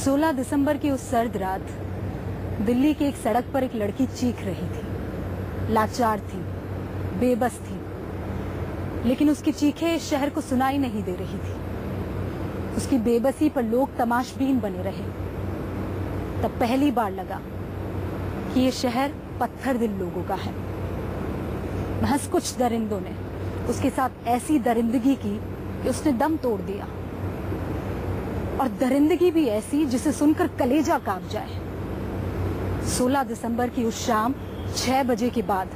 16 दिसंबर की उस सर्द रात दिल्ली की एक सड़क पर एक लड़की चीख रही थी। लाचार थी, बेबस थी, लेकिन उसकी चीखें इस शहर को सुनाई नहीं दे रही थी। उसकी बेबसी पर लोग तमाशबीन बने रहे। तब पहली बार लगा कि ये शहर पत्थर दिल लोगों का है। महज कुछ दरिंदों ने उसके साथ ऐसी दरिंदगी की कि उसने दम तोड़ दिया, और दरिंदगी भी ऐसी जिसे सुनकर कलेजा कांप जाए। 16 दिसंबर की उस शाम 6 बजे के बाद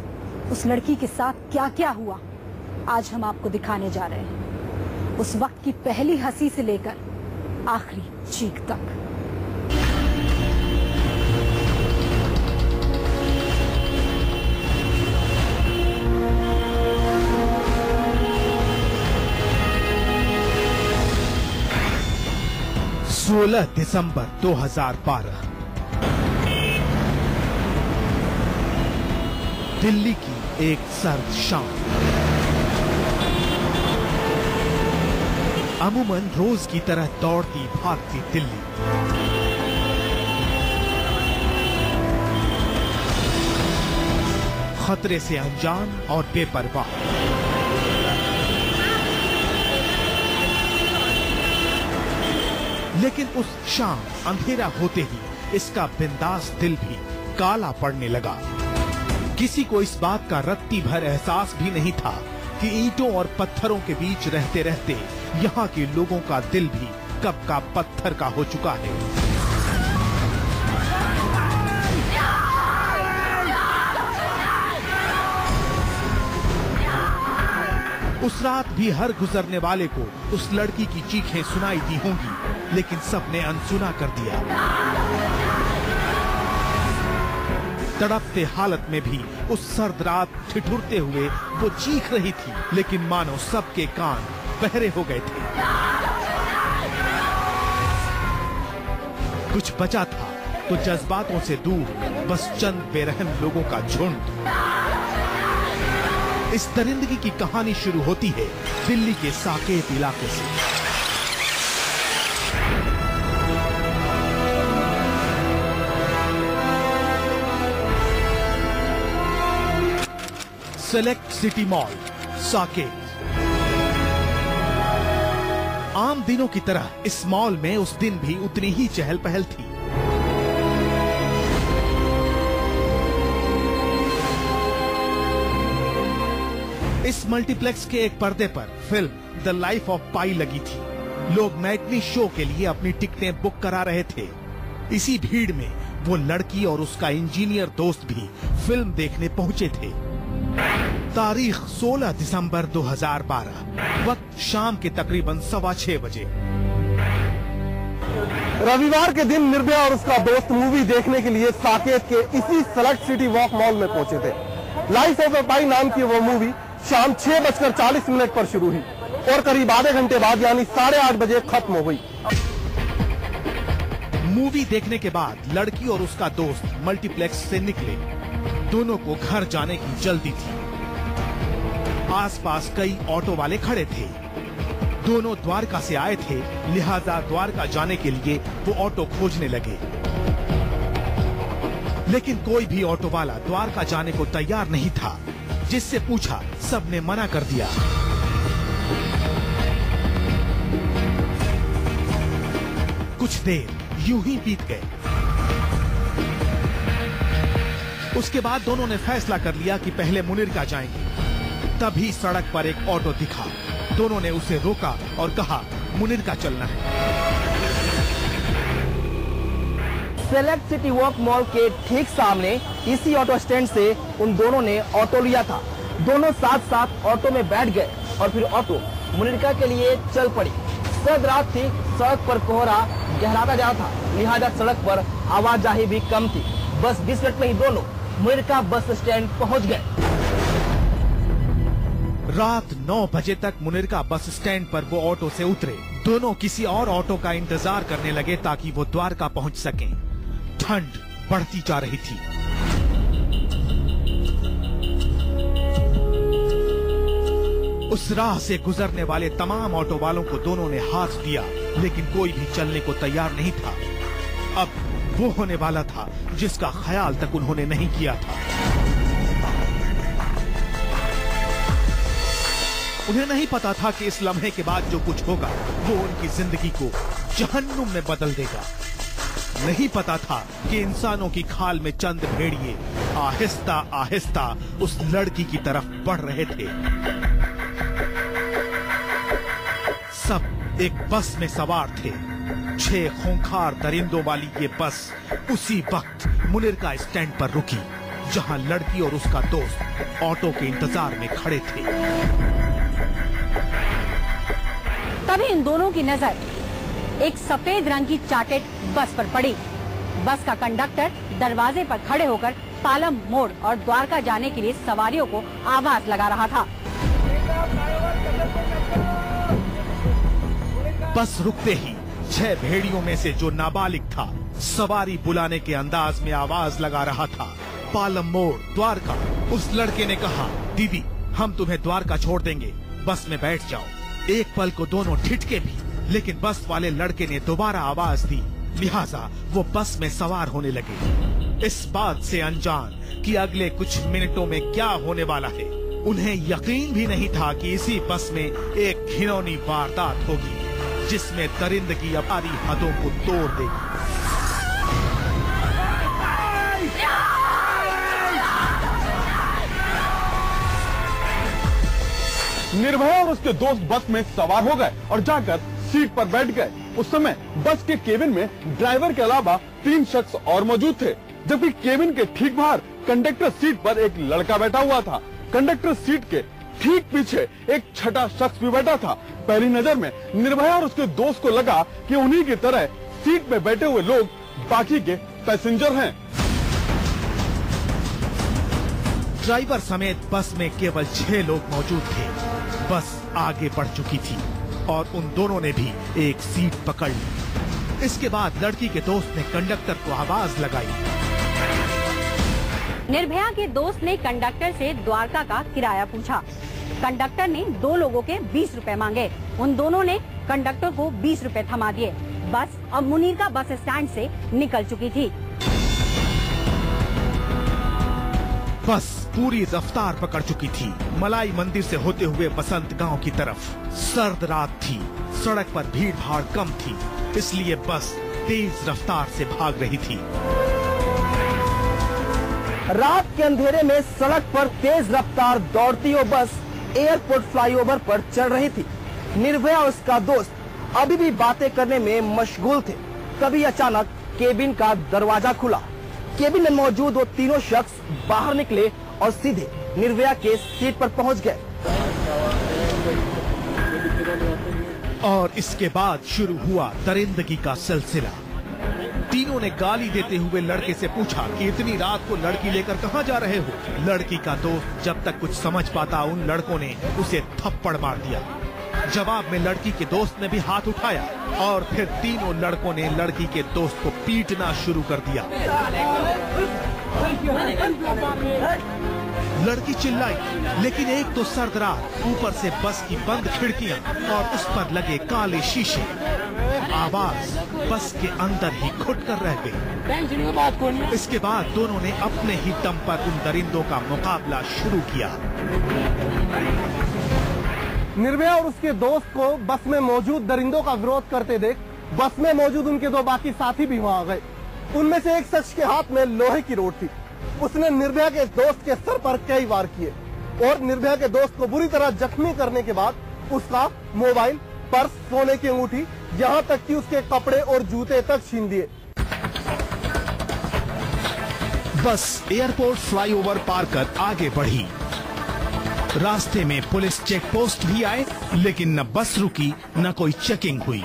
उस लड़की के साथ क्या क्या हुआ, आज हम आपको दिखाने जा रहे हैं। उस वक्त की पहली हंसी से लेकर आखिरी चीख तक। सोलह दिसंबर 2012 दिल्ली की एक सर्द शाम। अमूमन रोज की तरह दौड़ती भागती दिल्ली खतरे से अनजान और बेपरवाह। लेकिन उस शाम अंधेरा होते ही इसका बिंदास दिल भी काला पड़ने लगा। किसी को इस बात का रत्ती भर एहसास भी नहीं था कि ईंटों और पत्थरों के बीच रहते रहते यहाँ के लोगों का दिल भी कब का पत्थर का हो चुका है। उस रात भी हर गुजरने वाले को उस लड़की की चीखें सुनाई दी होंगी, लेकिन सबने अनसुना कर दिया। तड़पते हालत में भी उस सर्द रात ठिठुरते हुए वो चीख रही थी, लेकिन मानो सबके कान बहरे हो गए थे। कुछ बचा था तो जज्बातों से दूर बस चंद बेरहम लोगों का झुंड। इस दरिंदगी की कहानी शुरू होती है दिल्ली के साकेत इलाके से। Select city mall, Saket. आम दिनों की तरह इस मॉल में उस दिन भी उतनी ही चहल पहल थी। इस मल्टीप्लेक्स के एक पर्दे पर फिल्म द लाइफ ऑफ पाई लगी थी। लोग मैटनी शो के लिए अपनी टिकटें बुक करा रहे थे। इसी भीड़ में वो लड़की और उसका इंजीनियर दोस्त भी फिल्म देखने पहुंचे थे। तारीख 16 दिसंबर 2012, वक्त शाम के तकरीबन 6:15 बजे। रविवार के दिन निर्भया और उसका दोस्त मूवी देखने के लिए साकेत के इसी सेलेक्ट सिटी वॉक मॉल में पहुंचे थे। लाइफ ऑफ पाई नाम की वो मूवी शाम 6:40 पर शुरू हुई और करीब आधे घंटे बाद यानी 8:30 बजे खत्म हो गई। मूवी देखने के बाद लड़की और उसका दोस्त मल्टीप्लेक्स से निकले। दोनों को घर जाने की जल्दी थी। आसपास कई ऑटो वाले खड़े थे। दोनों द्वारका से आए थे, लिहाजा द्वारका जाने के लिए वो ऑटो खोजने लगे। लेकिन कोई भी ऑटो वाला द्वारका जाने को तैयार नहीं था। जिससे पूछा सबने मना कर दिया। कुछ देर यूं ही बीत गए। उसके बाद दोनों ने फैसला कर लिया कि पहले मुनिरका जाएंगे। तभी सड़क पर एक ऑटो दिखा। दोनों ने उसे रोका और कहा मुनिरका चलना है। सेलेक्ट सिटी वॉक मॉल के ठीक सामने इसी ऑटो स्टैंड से उन दोनों ने ऑटो लिया था। दोनों साथ साथ ऑटो में बैठ गए और फिर ऑटो मुनिरका के लिए चल पड़ी। सर्द रात थी, सड़क पर कोहरा गहराता जा था, लिहाजा सड़क पर आवाजाही भी कम थी। बस 20 मिनट में ही दोनों मुनिरका बस स्टैंड पहुंच गए। रात 9 बजे तक मुनिरका बस स्टैंड पर वो ऑटो से उतरे। दोनों किसी और ऑटो का इंतजार करने लगे ताकि वो द्वारका पहुंच सकें। ठंड बढ़ती जा रही थी। उस राह से गुजरने वाले तमाम ऑटो वालों को दोनों ने हाथ दिया, लेकिन कोई भी चलने को तैयार नहीं था। अब वो होने वाला था जिसका ख्याल तक उन्होंने नहीं किया था। उन्हें नहीं पता था कि इस लम्हे के बाद जो कुछ होगा वो उनकी जिंदगी को जहन्नुम में बदल देगा। नहीं पता था कि इंसानों की खाल में चंद भेड़िए आहिस्ता आहिस्ता उस लड़की की तरफ बढ़ रहे थे। सब एक बस में सवार थे। 6 खूंखार दरिंदों वाली ये बस उसी वक्त मुनीर का स्टैंड पर रुकी, जहां लड़की और उसका दोस्त ऑटो के इंतजार में खड़े थे। तभी इन दोनों की नजर एक सफेद रंग की चार्टेड बस पर पड़ी। बस का कंडक्टर दरवाजे पर खड़े होकर पालम मोड़ और द्वारका जाने के लिए सवारियों को आवाज लगा रहा था। बस रुकते ही 6 भेड़ियों में से जो नाबालिग था सवारी बुलाने के अंदाज में आवाज लगा रहा था, पालम मोड़ द्वारका। उस लड़के ने कहा, दीदी हम तुम्हें द्वारका छोड़ देंगे, बस में बैठ जाओ। एक पल को दोनों ठिठके भी, लेकिन बस वाले लड़के ने दोबारा आवाज दी, लिहाजा वो बस में सवार होने लगे। इस बात से अनजान कि अगले कुछ मिनटों में क्या होने वाला है, उन्हें यकीन भी नहीं था कि इसी बस में एक घिनौनी वारदात होगी जिसमें दरिंदगी अपनी हदों को तोड़ देगी। निर्भया और उसके दोस्त बस में सवार हो गए और जाकर सीट पर बैठ गए। उस समय बस के केबिन में ड्राइवर के अलावा 3 शख्स और मौजूद थे, जबकि केबिन के ठीक बाहर कंडक्टर सीट पर एक लड़का बैठा हुआ था। कंडक्टर सीट के ठीक पीछे एक छठा शख्स भी बैठा था। पहली नजर में निर्भया और उसके दोस्त को लगा कि उन्हीं की तरह सीट में बैठे हुए लोग बाकी के पैसेंजर हैं। ड्राइवर समेत बस में केवल 6 लोग मौजूद थे। बस आगे बढ़ चुकी थी और उन दोनों ने भी एक सीट पकड़ ली। इसके बाद लड़की के दोस्त ने कंडक्टर को आवाज लगाई। निर्भया के दोस्त ने कंडक्टर से द्वारका का किराया पूछा। कंडक्टर ने 2 लोगों के 20 रुपए मांगे। उन दोनों ने कंडक्टर को 20 रुपए थमा दिए। बस अब मुनीर का बस स्टैंड से निकल चुकी थी। बस पूरी रफ्तार पकड़ चुकी थी, मलाई मंदिर से होते हुए बसंत गांव की तरफ। सर्द रात थी, सड़क पर भीड़ भाड़ कम थी, इसलिए बस तेज रफ्तार से भाग रही थी। रात के अंधेरे में सड़क पर तेज रफ्तार दौड़ती हुई बस एयरपोर्ट फ्लाईओवर पर चल रही थी। निर्भया और उसका दोस्त अभी भी बातें करने में मशगूल थे। तभी अचानक केबिन का दरवाजा खुला। केबिन में मौजूद वो तीनों शख्स बाहर निकले और सीधे निर्भया के सीट पर पहुंच गए। और इसके बाद शुरू हुआ दरिंदगी का सिलसिला। तीनों ने गाली देते हुए लड़के से पूछा कि इतनी रात को लड़की लेकर कहां जा रहे हो। लड़की का दोस्त जब तक कुछ समझ पाता उन लड़कों ने उसे थप्पड़ मार दिया। जवाब में लड़की के दोस्त ने भी हाथ उठाया और फिर तीनों लड़कों ने लड़की के दोस्त को पीटना शुरू कर दिया। लड़की चिल्लाई, लेकिन एक तो सर्द रात, ऊपर से बस की बंद खिड़कियां और उस पर लगे काले शीशे। आवाज बस के अंदर ही घुट कर रह गई। इसके बाद दोनों ने अपने ही दम पर उन दरिंदों का मुकाबला शुरू किया। निर्भया और उसके दोस्त को बस में मौजूद दरिंदों का विरोध करते देख बस में मौजूद उनके 2 बाकी साथी भी वहां आ गए। उनमें से एक शख्स के हाथ में लोहे की रोड थी। उसने निर्भया के दोस्त के सर पर कई वार किए और निर्भया के दोस्त को बुरी तरह जख्मी करने के बाद उसका मोबाइल, पर्स, सोने की अंगूठी, यहाँ तक कि उसके कपड़े और जूते तक छीन दिए। बस एयरपोर्ट फ्लाईओवर पार कर आगे बढ़ी। रास्ते में पुलिस चेक पोस्ट भी आए, लेकिन न बस रुकी न कोई चेकिंग हुई।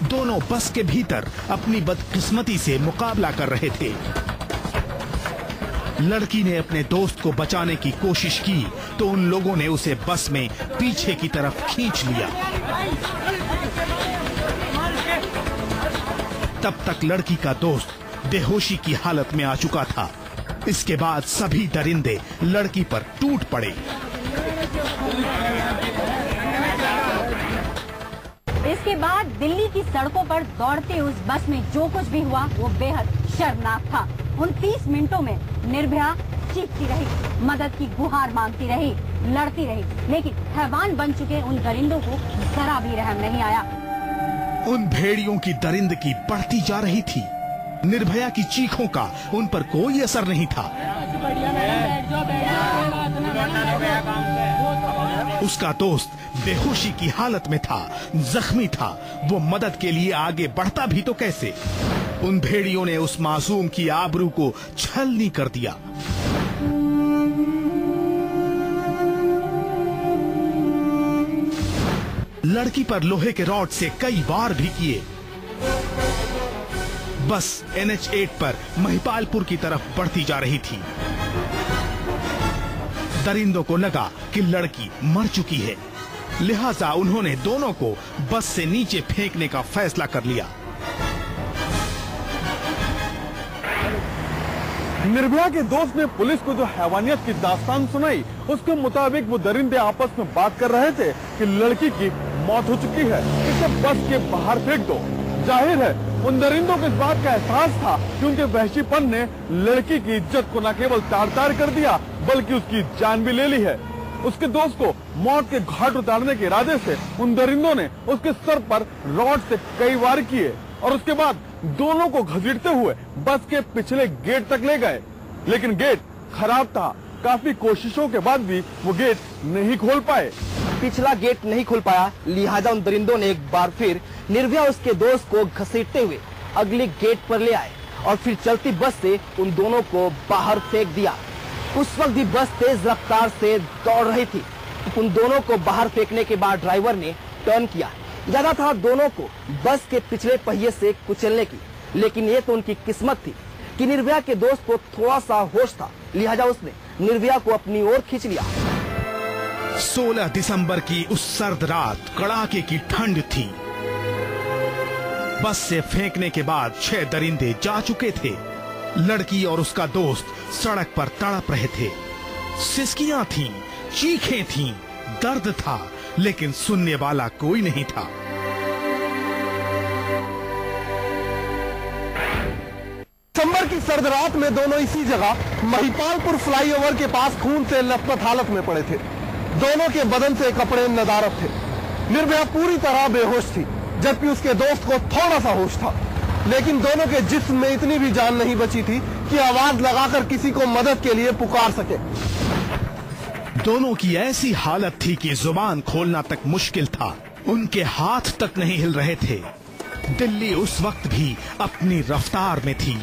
दोनों बस के भीतर अपनी बदकिस्मती से मुकाबला कर रहे थे। लड़की ने अपने दोस्त को बचाने की कोशिश की तो उन लोगों ने उसे बस में पीछे की तरफ खींच लिया। तब तक लड़की का दोस्त बेहोशी की हालत में आ चुका था। इसके बाद सभी दरिंदे लड़की पर टूट पड़े। उसके बाद दिल्ली की सड़कों पर दौड़ते उस बस में जो कुछ भी हुआ वो बेहद शर्मनाक था। उन 30 मिनटों में निर्भया चीखती रही, मदद की गुहार मांगती रही, लड़ती रही, लेकिन हैवान बन चुके उन दरिंदों को जरा भी रहम नहीं आया। उन भेड़ियों की दरिंदगी बढ़ती जा रही थी। निर्भया की चीखों का उन पर कोई असर नहीं था। उसका दोस्त बेहोशी की हालत में था, जख्मी था। वो मदद के लिए आगे बढ़ता भी तो कैसे? उन भेड़ियों ने उस मासूम की आबरू को छलनी कर दिया। लड़की पर लोहे के रॉड से कई वार भी किए। बस NH8 पर महिपालपुर की तरफ बढ़ती जा रही थी। दरिंदों को लगा कि लड़की मर चुकी है, लिहाजा उन्होंने दोनों को बस से नीचे फेंकने का फैसला कर लिया। निर्भया के दोस्त ने पुलिस को जो हैवानियत की दास्तान सुनाई, उसके मुताबिक वो दरिंदे आपस में बात कर रहे थे कि लड़की की मौत हो चुकी है, इसे बस के बाहर फेंक दो। जाहिर है उन दरिंदों को इस बात का एहसास था कि उनके वहशीपन ने लड़की की इज्जत को न केवल तार-तार कर दिया बल्कि उसकी जान भी ले ली है। उसके दोस्त को मौत के घाट उतारने के इरादे से उन दरिंदों ने उसके सर पर रॉड से कई वार किए और उसके बाद दोनों को घसीटते हुए बस के पिछले गेट तक ले गए, लेकिन गेट खराब था। काफी कोशिशों के बाद भी वो गेट नहीं खोल पाए। पिछला गेट नहीं खुल पाया, लिहाजा उन दरिंदों ने एक बार फिर निर्भया उसके दोस्त को घसीटते हुए अगले गेट पर ले आए और फिर चलती बस से उन दोनों को बाहर फेंक दिया। उस वक्त भी बस तेज रफ्तार से दौड़ रही थी। उन दोनों को बाहर फेंकने के बाद ड्राइवर ने टर्न किया। इरादा था दोनों को बस के पिछले पहिए से कुचलने की, लेकिन ये तो उनकी किस्मत थी कि निर्भया के दोस्त को थोड़ा सा होश था, लिहाजा उसने निर्भया को अपनी ओर खींच लिया। 16 दिसंबर की उस सर्द रात कड़ाके की ठंड थी। बस से फेंकने के बाद 6 दरिंदे जा चुके थे। लड़की और उसका दोस्त सड़क पर तड़प रहे थे। सिसकियां थीं, चीखें थीं, दर्द था, लेकिन सुनने वाला कोई नहीं था। दिसंबर की सर्द रात में दोनों इसी जगह महिपालपुर फ्लाईओवर के पास खून से लथपथ हालत में पड़े थे। दोनों के बदन से कपड़े नदारद थे। निर्भया पूरी तरह बेहोश थी, जबकि उसके दोस्त को थोड़ा सा होश था, लेकिन दोनों के जिस्म में इतनी भी जान नहीं बची थी कि आवाज लगाकर किसी को मदद के लिए पुकार सके। दोनों की ऐसी हालत थी कि जुबान खोलना तक मुश्किल था। उनके हाथ तक नहीं हिल रहे थे। दिल्ली उस वक्त भी अपनी रफ्तार में थी,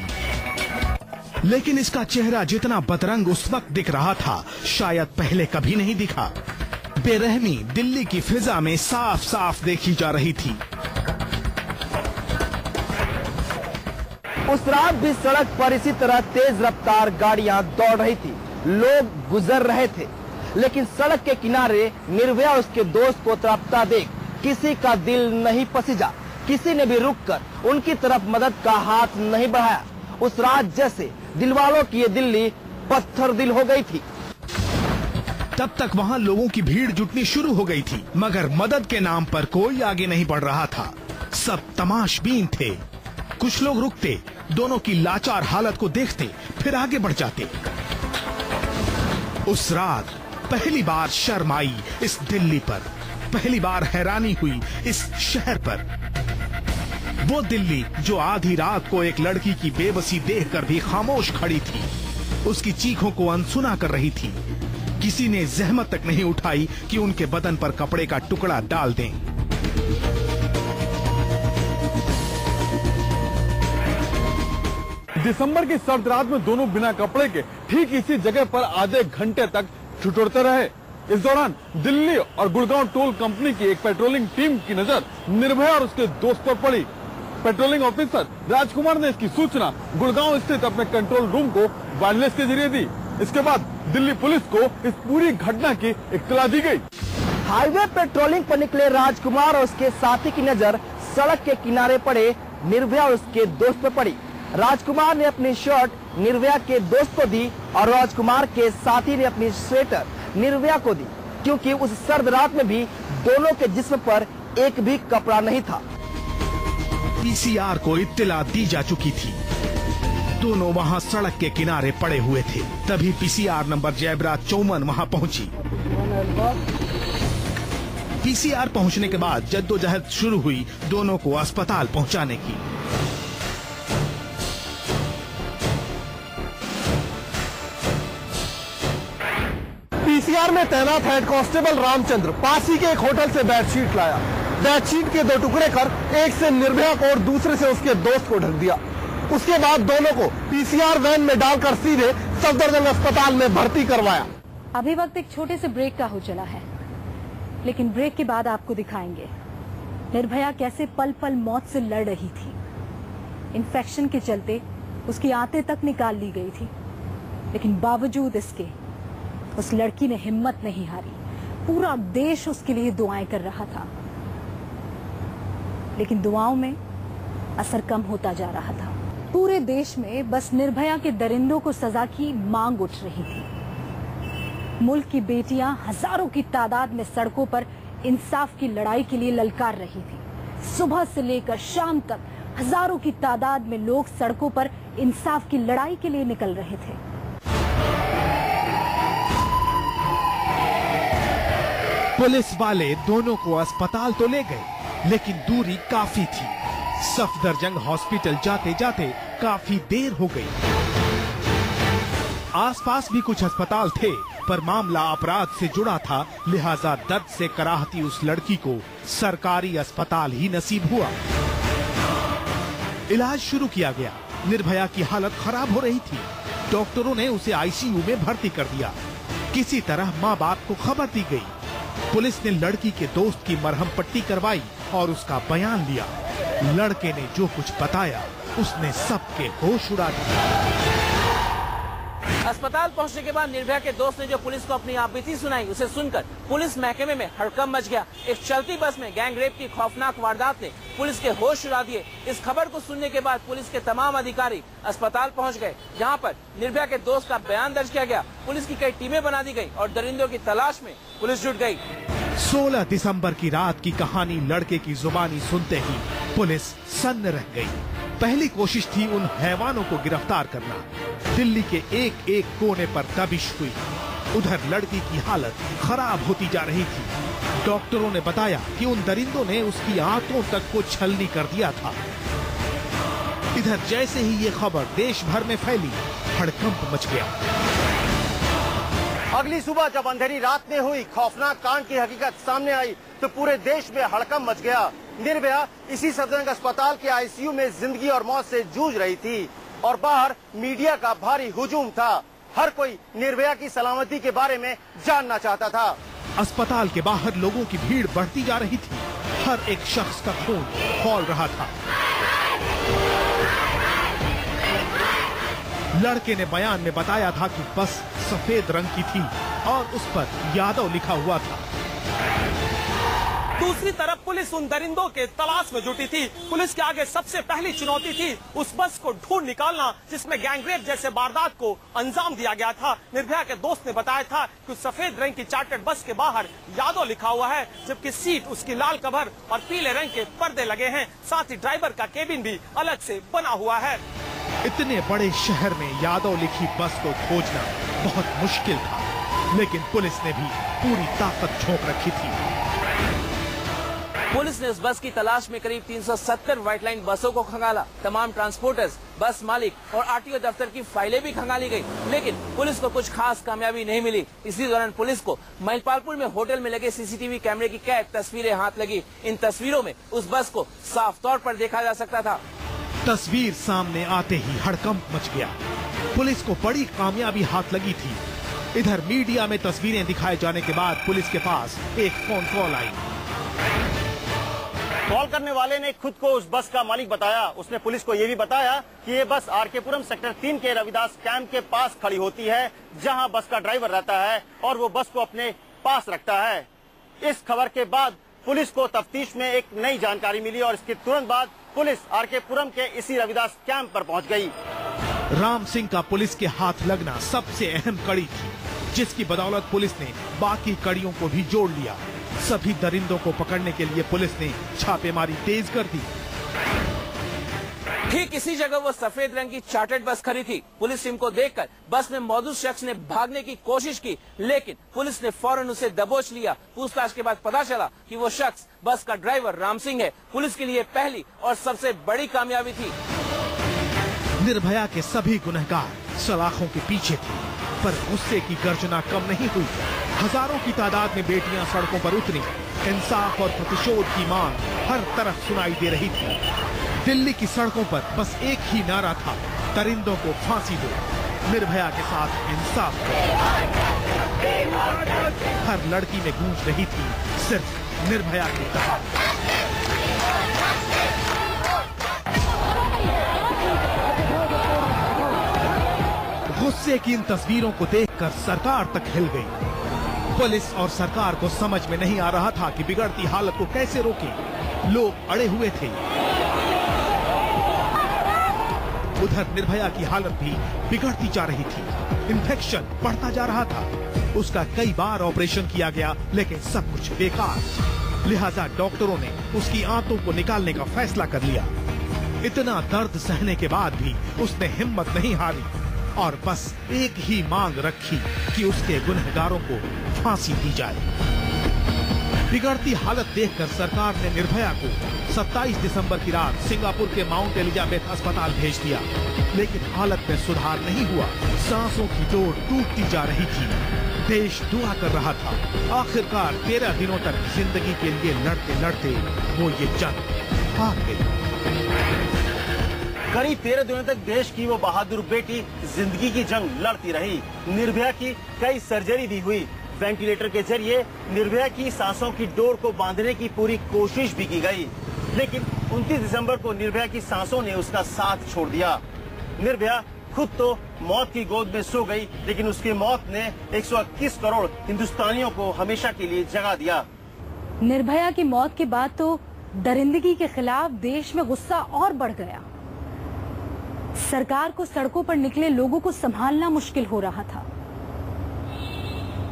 लेकिन इसका चेहरा जितना बदरंग उस वक्त दिख रहा था, शायद पहले कभी नहीं दिखा। बेरहमी दिल्ली की फिजा में साफ साफ देखी जा रही थी। उस रात भी सड़क पर इसी तरह तेज रफ्तार गाड़ियां दौड़ रही थी, लोग गुजर रहे थे, लेकिन सड़क के किनारे निर्भया उसके दोस्त को तड़पता देख किसी का दिल नहीं पसीजा। किसी ने भी रुककर उनकी तरफ मदद का हाथ नहीं बढ़ाया। उस रात जैसे दिलवालों की ये दिल्ली पत्थर दिल हो गई थी। तब तक वहाँ लोगों की भीड़ जुटनी शुरू हो गई थी, मगर मदद के नाम पर कोई आगे नहीं बढ़ रहा था। सब तमाशबीन थे। कुछ लोग रुकते, दोनों की लाचार हालत को देखते, फिर आगे बढ़ जाते। उस रात पहली बार शर्म आई इस दिल्ली पर, पहली बार हैरानी हुई इस शहर पर। वो दिल्ली जो आधी रात को एक लड़की की बेबसी देखकर भी खामोश खड़ी थी, उसकी चीखों को अनसुना कर रही थी। किसी ने जहमत तक नहीं उठाई कि उनके बदन पर कपड़े का टुकड़ा डाल दें। दिसंबर की सर्द रात में दोनों बिना कपड़े के ठीक इसी जगह पर आधे घंटे तक ठिठुरते रहे। इस दौरान दिल्ली और गुड़गांव टोल कंपनी की एक पेट्रोलिंग टीम की नजर निर्भया और उसके दोस्त पर पड़ी। पेट्रोलिंग ऑफिसर राजकुमार ने इसकी सूचना गुड़गांव स्थित अपने कंट्रोल रूम को वायरलेस के जरिए दी। इसके बाद दिल्ली पुलिस को इस पूरी घटना की इत्तला दी गई। हाईवे पेट्रोलिंग पर निकले राजकुमार और उसके साथी की नजर सड़क के किनारे पड़े निर्भया और उसके दोस्त पर पड़ी। राजकुमार ने अपनी शर्ट निर्भया के दोस्त को दी और राजकुमार के साथी ने अपनी स्वेटर निर्भया को दी, क्योंकि उस सर्द रात में भी दोनों के जिस्म पर एक भी कपड़ा नहीं था। पीसीआर को इत्तला दी जा चुकी थी। दोनों वहां सड़क के किनारे पड़े हुए थे। तभी पीसीआर नंबर जयबराज चौमन वहां पहुंची। पीसीआर पहुंचने के बाद जद्दोजहद शुरू हुई दोनों को अस्पताल पहुंचाने की। पीसीआर में तैनात हेड कांस्टेबल रामचंद्र पासी के एक होटल से बेडशीट लाया। बेडशीट के 2 टुकड़े कर एक से निर्भया को और दूसरे से उसके दोस्त को ढक दिया। उसके बाद दोनों को पीसीआर वैन में डालकर सीधे सफदरजंग अस्पताल में भर्ती करवाया। अभी वक्त एक छोटे से ब्रेक का हो चला है, लेकिन ब्रेक के बाद आपको दिखाएंगे निर्भया कैसे पल पल मौत से लड़ रही थी। इन्फेक्शन के चलते उसकी आंतें तक निकाल ली गई थी, लेकिन बावजूद इसके उस लड़की ने हिम्मत नहीं हारी। पूरा देश उसके लिए दुआएं कर रहा था, लेकिन दुआओं में असर कम होता जा रहा था। पूरे देश में बस निर्भया के दरिंदों को सजा की मांग उठ रही थी। मुल्क की बेटियां हजारों की तादाद में सड़कों पर इंसाफ की लड़ाई के लिए ललकार रही थी। सुबह से लेकर शाम तक हजारों की तादाद में लोग सड़कों पर इंसाफ की लड़ाई के लिए निकल रहे थे। पुलिस वाले दोनों को अस्पताल तो ले गए, लेकिन दूरी काफी थी। सफदरजंग हॉस्पिटल जाते जाते काफी देर हो गई। आसपास भी कुछ अस्पताल थे, पर मामला अपराध से जुड़ा था, लिहाजा दर्द से कराहती उस लड़की को सरकारी अस्पताल ही नसीब हुआ। इलाज शुरू किया गया। निर्भया की हालत खराब हो रही थी। डॉक्टरों ने उसे आईसीयू में भर्ती कर दिया। किसी तरह माँ बाप को खबर दी गई। पुलिस ने लड़की के दोस्त की मरहम पट्टी करवाई और उसका बयान लिया। लड़के ने जो कुछ बताया उसने सबके होश उड़ा दिए। अस्पताल पहुंचने के बाद निर्भया के दोस्त ने जो पुलिस को अपनी आपबीती सुनाई, उसे सुनकर पुलिस महकमे में हड़कंप मच गया। एक चलती बस में गैंगरेप की खौफनाक वारदात ने पुलिस के होश उड़ा दिए। इस खबर को सुनने के बाद पुलिस के तमाम अधिकारी अस्पताल पहुंच गए, जहां पर निर्भया के दोस्त का बयान दर्ज किया गया। पुलिस की कई टीमें बना दी गई और दरिंदों की तलाश में पुलिस जुट गई। 16 दिसंबर की रात की कहानी लड़के की जुबानी सुनते ही पुलिस सन्न रह गई। पहली कोशिश थी उन हैवानों को गिरफ्तार करना। दिल्ली के एक एक कोने पर दबिश हुई। उधर लड़की की हालत खराब होती जा रही थी। डॉक्टरों ने बताया कि उन दरिंदों ने उसकी आंतों तक को छलनी कर दिया था। इधर जैसे ही ये खबर देश भर में फैली, हड़कंप मच गया। अगली सुबह जब अंधेरी रात में हुई खौफनाक कांड की हकीकत सामने आई तो पूरे देश में हड़कंप मच गया। निर्भया इसी सफदरजंग अस्पताल के आईसीयू में जिंदगी और मौत से जूझ रही थी और बाहर मीडिया का भारी हुजूम था। हर कोई निर्भया की सलामती के बारे में जानना चाहता था। अस्पताल के बाहर लोगों की भीड़ बढ़ती जा रही थी। हर एक शख्स का खून खौल रहा था। लड़के ने बयान में बताया था कि बस सफेद रंग की थी और उस पर यादव लिखा हुआ था। दूसरी तरफ पुलिस उन दरिंदों के तलाश में जुटी थी। पुलिस के आगे सबसे पहली चुनौती थी उस बस को ढूंढ निकालना जिसमें गैंगरेप जैसे वारदात को अंजाम दिया गया था। निर्भया के दोस्त ने बताया था कि उस सफेद रंग की चार्टर्ड बस के बाहर यादव लिखा हुआ है, जबकि सीट उसकी लाल कवर और पीले रंग के पर्दे लगे हैं। साथ ही ड्राइवर का केबिन भी अलग से बना हुआ है। इतने बड़े शहर में यादव लिखी बस को खोजना बहुत मुश्किल था, लेकिन पुलिस ने भी पूरी ताकत झोंक रखी थी। पुलिस ने उस बस की तलाश में करीब 370 व्हाइट लाइन बसों को खंगाला। तमाम ट्रांसपोर्टर्स, बस मालिक और आरटीओ दफ्तर की फाइलें भी खंगाली गई, लेकिन पुलिस को कुछ खास कामयाबी नहीं मिली। इसी दौरान पुलिस को महिपालपुर में होटल में लगे सीसीटीवी कैमरे की कैद तस्वीरें हाथ लगी। इन तस्वीरों में उस बस को साफ तौर पर देखा जा सकता था। तस्वीर सामने आते ही हड़कंप मच गया। पुलिस को बड़ी कामयाबी हाथ लगी थी। इधर मीडिया में तस्वीरें दिखाए जाने के बाद पुलिस के पास एक फोन कॉल आई। कॉल करने वाले ने खुद को उस बस का मालिक बताया। उसने पुलिस को ये भी बताया कि ये बस आरकेपुरम सेक्टर 3 के रविदास कैंप के पास खड़ी होती है, जहां बस का ड्राइवर रहता है और वो बस को अपने पास रखता है। इस खबर के बाद पुलिस को तफ्तीश में एक नई जानकारी मिली और इसके तुरंत बाद पुलिस आरकेपुरम के इसी रविदास कैंप पर पहुंच गई। राम सिंह का पुलिस के हाथ लगना सबसे अहम कड़ी थी, जिसकी बदौलत पुलिस ने बाकी कड़ियों को भी जोड़ लिया। सभी दरिंदों को पकड़ने के लिए पुलिस ने छापेमारी तेज कर दी। ठीक इसी जगह वो सफेद रंग की चार्टर्ड बस खड़ी थी। पुलिस टीम को देखकर बस में मौजूद शख्स ने भागने की कोशिश की, लेकिन पुलिस ने फौरन उसे दबोच लिया। पूछताछ के बाद पता चला कि वो शख्स बस का ड्राइवर राम सिंह है। पुलिस के लिए पहली और सबसे बड़ी कामयाबी थी। निर्भया के सभी गुनहगार सलाखों के पीछे थे, पर गुस्से की गर्जना कम नहीं हुई। हजारों की तादाद में बेटियां सड़कों पर उतरी। इंसाफ और प्रतिशोध की मांग हर तरफ सुनाई दे रही थी। दिल्ली की सड़कों पर बस एक ही नारा था, दरिंदों को फांसी दो, निर्भया के साथ इंसाफ करो। हर लड़की में गूंज रही थी सिर्फ निर्भया की कहानी। गुस्से की इन तस्वीरों को देखकर सरकार तक हिल गई। पुलिस और सरकार को समझ में नहीं आ रहा था कि बिगड़ती हालत को कैसे रोके। लोग अड़े हुए थे। उधर निर्भया की हालत भी बिगड़ती जा रही थी। इन्फेक्शन बढ़ता जा रहा था। उसका कई बार ऑपरेशन किया गया, लेकिन सब कुछ बेकार। लिहाजा डॉक्टरों ने उसकी आंतों को निकालने का फैसला कर लिया। इतना दर्द सहने के बाद भी उसने हिम्मत नहीं हारी और बस एक ही मांग रखी कि उसके गुनहगारों को फांसी दी जाए। बिगड़ती हालत देखकर सरकार ने निर्भया को 27 दिसंबर की रात सिंगापुर के माउंट एलिजाबेथ अस्पताल भेज दिया, लेकिन हालत में सुधार नहीं हुआ। सांसों की डोर टूटती जा रही थी। देश दुआ कर रहा था। आखिरकार 13 दिनों तक जिंदगी के लिए लड़ते लड़ते वो ये जंग हार गई। करीब 13 दिनों तक देश की वो बहादुर बेटी जिंदगी की जंग लड़ती रही। निर्भया की कई सर्जरी भी हुई। वेंटिलेटर के जरिए निर्भया की सांसों की डोर को बांधने की पूरी कोशिश भी की गई, लेकिन 29 दिसंबर को निर्भया की सांसों ने उसका साथ छोड़ दिया। निर्भया खुद तो मौत की गोद में सो गई, लेकिन उसकी मौत ने 121 करोड़ हिंदुस्तानियों को हमेशा के लिए जगा दिया। निर्भया की मौत के बाद तो दरिंदगी के खिलाफ देश में गुस्सा और बढ़ गया। सरकार को सड़कों पर निकले लोगों को संभालना मुश्किल हो रहा था।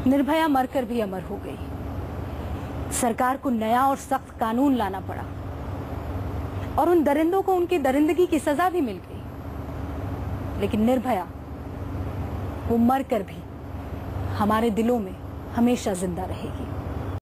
निर्भया मरकर भी अमर हो गई। सरकार को नया और सख्त कानून लाना पड़ा और उन दरिंदों को उनकी दरिंदगी की सजा भी मिल गई। लेकिन निर्भया, वो मरकर भी हमारे दिलों में हमेशा जिंदा रहेगी।